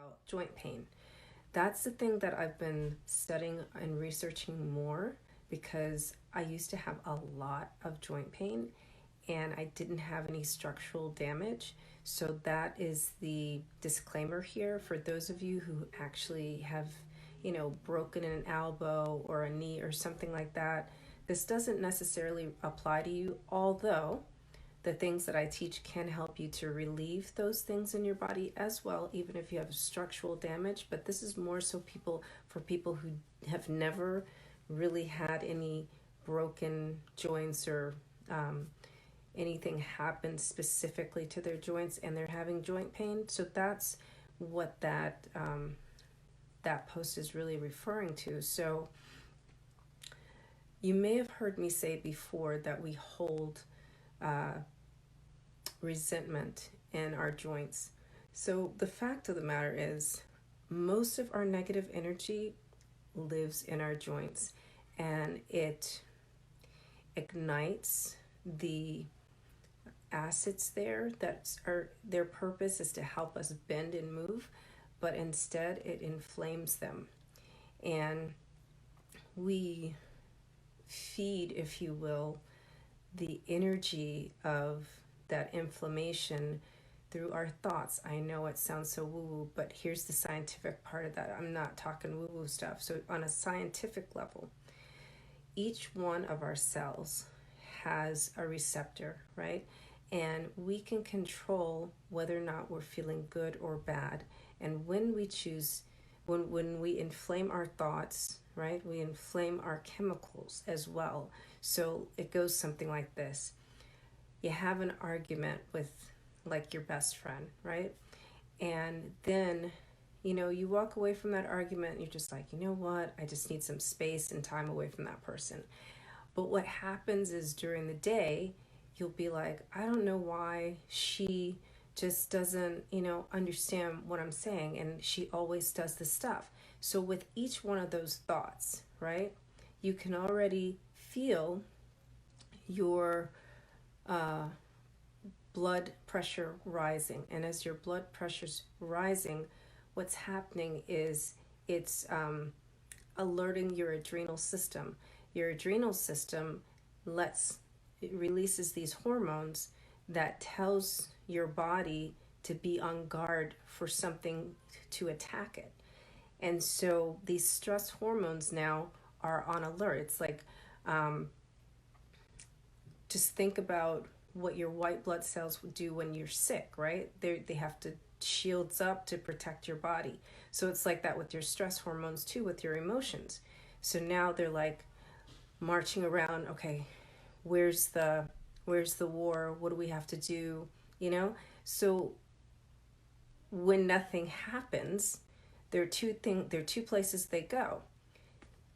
about joint pain. That's the thing that I've been studying and researching more because I used to have a lot of joint pain and I didn't have any structural damage. So that is the disclaimer here for those of you who actually have, broken an elbow or a knee or something like that. This doesn't necessarily apply to you, although the things that I teach can help you to relieve those things in your body as well, even if you have structural damage. But this is more so for people who have never really had any broken joints or anything happen specifically to their joints and they're having joint pain. So that's what that post is really referring to. So you may have heard me say before that we hold uh, resentment in our joints. So the fact of the matter is, most of our negative energy lives in our joints and it ignites the acids there that are their purpose is to help us bend and move, but instead it inflames them. And we feed, if you will, the energy of that inflammation through our thoughts. I know it sounds so woo-woo, but here's the scientific part of that. I'm not talking woo-woo stuff. So on a scientific level, each one of our cells has a receptor, right? And we can control whether or not we're feeling good or bad. And when we choose, when we inflame our thoughts, right, we inflame our chemicals as well. So it goes something like this. You have an argument with like your best friend, right? And then, you walk away from that argument and you're just like, you know what? I just need some space and time away from that person. But what happens is during the day, you'll be like, I don't know why she just doesn't, understand what I'm saying. And she always does this stuff. So with each one of those thoughts, right, you can already feel your blood pressure rising. And as your blood pressure's rising, what's happening is it's alerting your adrenal system. Your adrenal system it releases these hormones that tells your body to be on guard for something to attack it. And so these stress hormones now are on alert. It's like, just think about what your white blood cells would do when you're sick, right? They have to shields up to protect your body. So it's like that with your stress hormones too, with your emotions. So now they're like marching around, okay, where's the war? What do we have to do? So when nothing happens, there are two places they go.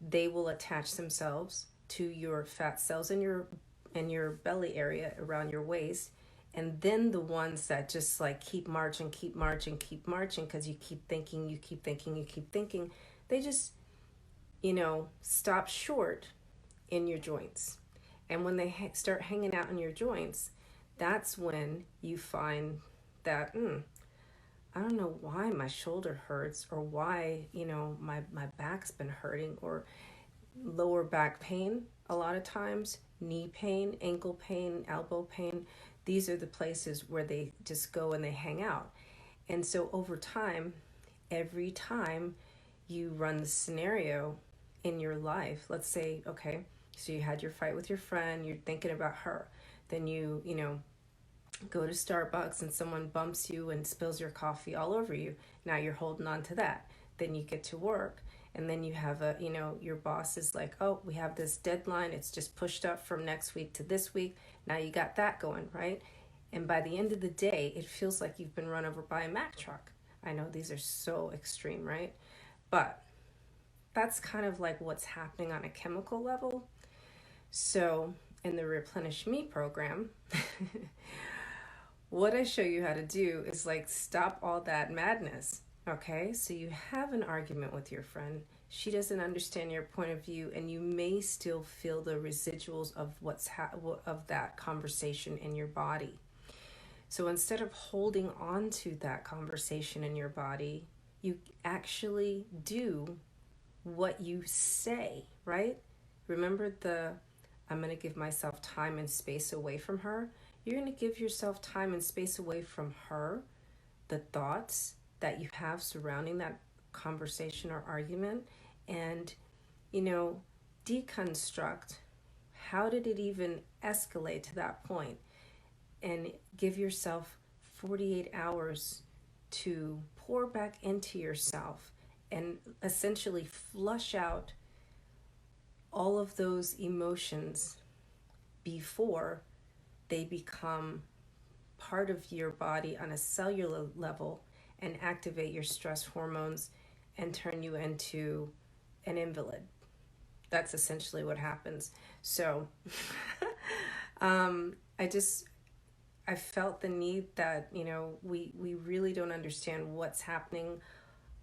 They will attach themselves to your fat cells in your belly area around your waist, and then the ones that just like keep marching because you keep thinking, they just stop short in your joints. And when they start hanging out in your joints, that's when you find that I don't know why my shoulder hurts, or why my back's been hurting, or lower back pain. A lot of times, knee pain, ankle pain, elbow pain, these are the places where they just go and they hang out. And so over time, every time you run the scenario in your life, let's say, okay, so you had your fight with your friend, you're thinking about her, then you go to Starbucks and someone bumps you and spills your coffee all over you. Now you're holding on to that. Then you get to work, and then you have your boss is like, oh, we have this deadline, it's just pushed up from next week to this week. Now you got that going, right? And by the end of the day, it feels like you've been run over by a Mack truck. I know these are so extreme, right? But that's kind of like what's happening on a chemical level. So in the Replenish Me program, what I show you how to do is like stop all that madness. Okay, so you have an argument with your friend. She doesn't understand your point of view, and you may still feel the residuals of of that conversation in your body. So instead of holding on to that conversation in your body, You actually do what you say, right? Remember I'm going to give myself time and space away from her. You're going to give yourself time and space away from her, the thoughts that you have surrounding that conversation or argument, and, you know, deconstruct how did it even escalate to that point, and give yourself 48 hours to pour back into yourself and essentially flush out all of those emotions before they become part of your body on a cellular level and activate your stress hormones and turn you into an invalid. That's essentially what happens. So I just I felt the need that, you know, we really don't understand what's happening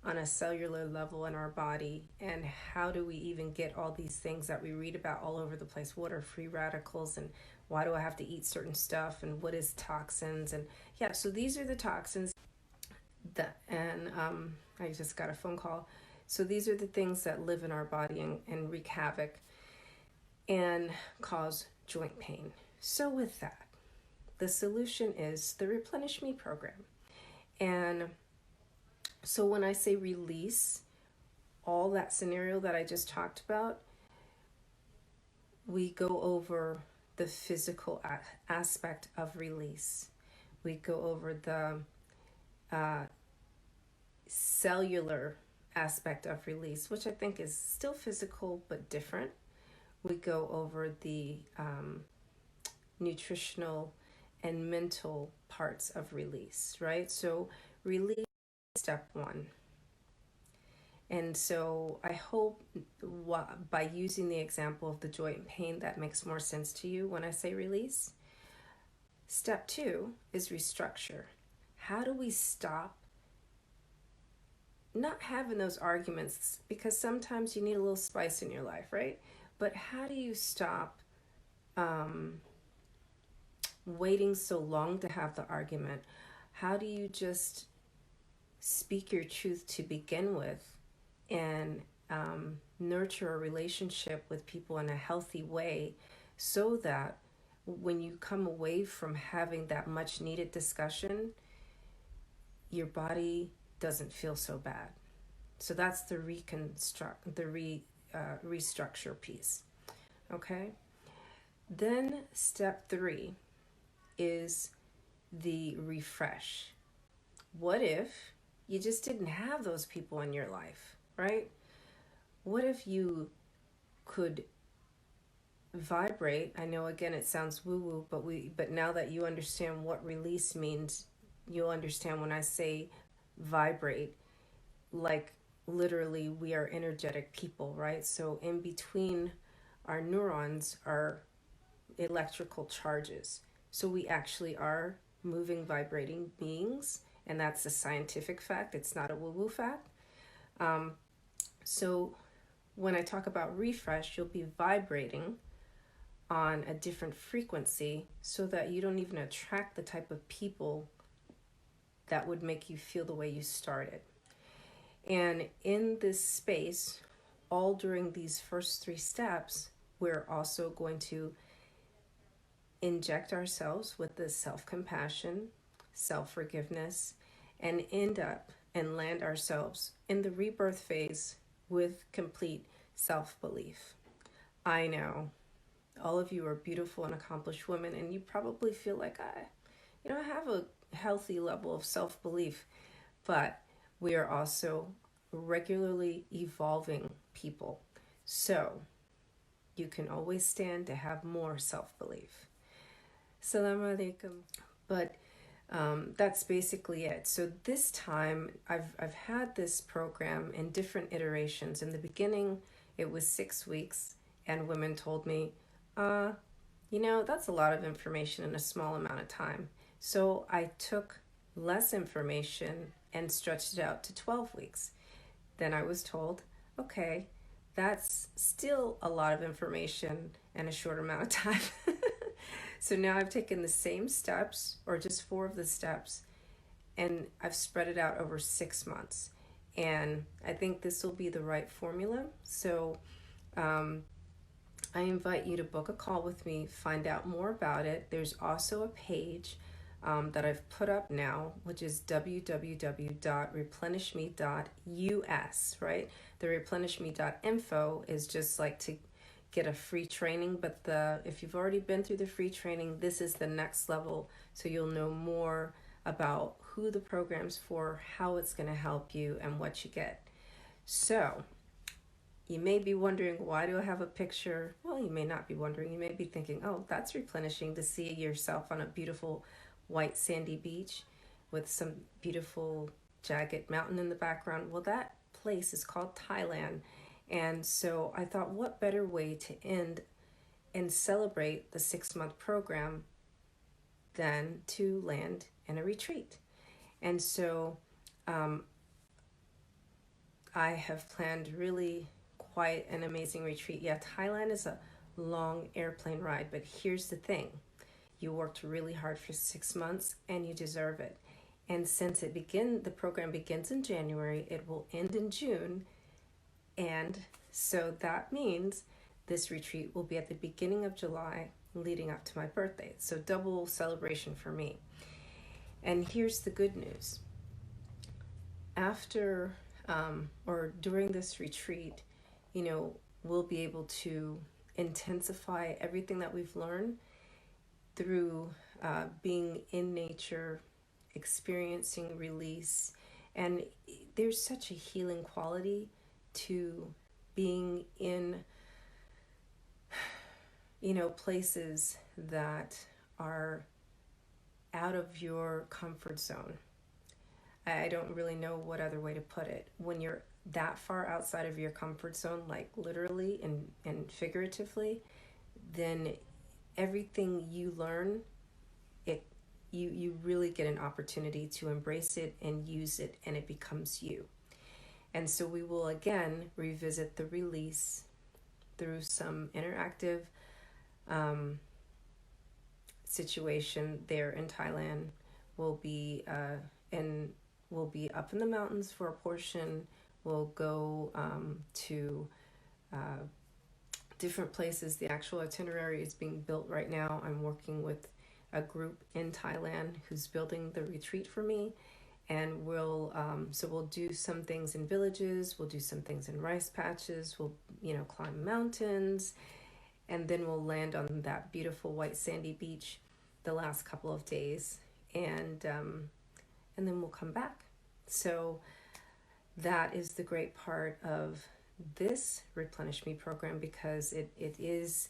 on a cellular level in our body, and how do we even get all these things that we read about all over the place. What are free radicals, and why do I have to eat certain stuff, and what is toxins? And yeah, so these are the toxins that, and I just got a phone call. So these are the things that live in our body and wreak havoc and cause joint pain. So with that, the solution is the Replenish Me program. And so when I say release all that scenario that I just talked about, we go over the physical aspect of release. We go over the cellular aspect of release, which I think is still physical but different. We go over the nutritional and mental parts of release, right? So release is step one. And so I hope by using the example of the joint pain, that makes more sense to you when I say release. Step two is restructure. How do we stop not having those arguments? Because sometimes you need a little spice in your life, right? But how do you stop waiting so long to have the argument? How do you just speak your truth to begin with and nurture a relationship with people in a healthy way, so that when you come away from having that much needed discussion, your body doesn't feel so bad? So that's the restructure piece. Okay. Then step three is the refresh. What if you just didn't have those people in your life, right? What if you could vibrate? I know, again, it sounds woo-woo, but now that you understand what release means, you'll understand when I say vibrate, like literally we are energetic people, right? So in between our neurons are electrical charges. So we actually are moving, vibrating beings, and that's a scientific fact. It's not a woo-woo fact. So when I talk about refresh, you'll be vibrating on a different frequency so that you don't even attract the type of people that would make you feel the way you started. And in this space, all during these first three steps, we're also going to inject ourselves with this self-compassion, self-forgiveness, and end up and land ourselves in the rebirth phase with complete self-belief. I know all of you are beautiful and accomplished women, and you probably feel like I have a healthy level of self-belief, but we are also regularly evolving people. So you can always stand to have more self-belief. Assalamu alaikum. But that's basically it. So this time I've had this program in different iterations. In the beginning, it was 6 weeks, and women told me, that's a lot of information in a small amount of time. So I took less information and stretched it out to 12 weeks. Then I was told, okay, that's still a lot of information in a short amount of time. So now I've taken the same steps, or just 4 of the steps, and I've spread it out over 6 months. And I think this will be the right formula. So I invite you to book a call with me, find out more about it. There's also a page that I've put up now, which is www.replenishme.us, right? The replenishme.info is just like to get a free training, but if you've already been through the free training, this is the next level, so you'll know more about who the program's for, how it's going to help you, and what you get. So you may be wondering, why do I have a picture? Well, you may not be wondering. You may be thinking, oh, that's replenishing to see yourself on a beautiful white sandy beach with some beautiful jagged mountain in the background. Well, that place is called Thailand. And so I thought, what better way to end and celebrate the 6-month program than to land in a retreat? And so I have planned really quite an amazing retreat. Yeah, Thailand is a long airplane ride, but here's the thing. You worked really hard for 6 months and you deserve it. And since the program begins in January, it will end in June. And so that means this retreat will be at the beginning of July leading up to my birthday. So double celebration for me. And here's the good news. After or during this retreat, we'll be able to intensify everything that we've learned through being in nature, experiencing release. And there's such a healing quality to being in, places that are out of your comfort zone. I don't really know what other way to put it. When you're that far outside of your comfort zone, like literally and figuratively, then everything you learn, you really get an opportunity to embrace it and use it, and it becomes you. And so we will again revisit the release through some interactive situation there in Thailand. We'll be up in the mountains for a portion. We'll go to different places. The actual itinerary is being built right now. I'm working with a group in Thailand who's building the retreat for me. And we'll do some things in villages. We'll do some things in rice patches. We'll, climb mountains. And then we'll land on that beautiful white sandy beach the last couple of days. And then we'll come back. So that is the great part of this Replenish Me program, because it is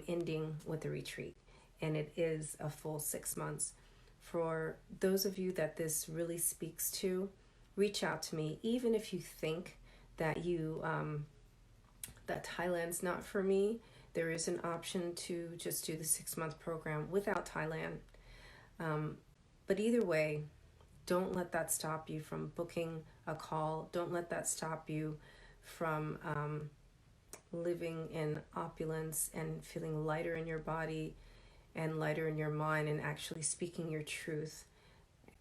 ending with a retreat, and it is a full 6 months. For those of you that this really speaks to, reach out to me. Even if you think that that Thailand's not for me, there is an option to just do the 6-month program without Thailand. But either way, don't let that stop you from booking a call. Don't let that stop you from living in opulence and feeling lighter in your body and lighter in your mind, and actually speaking your truth,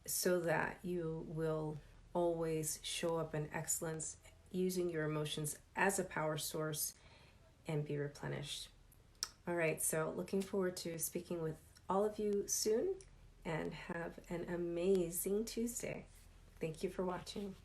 so that you will always show up in excellence, using your emotions as a power source, and be replenished. All right, so looking forward to speaking with all of you soon, and have an amazing Tuesday. Thank you for watching.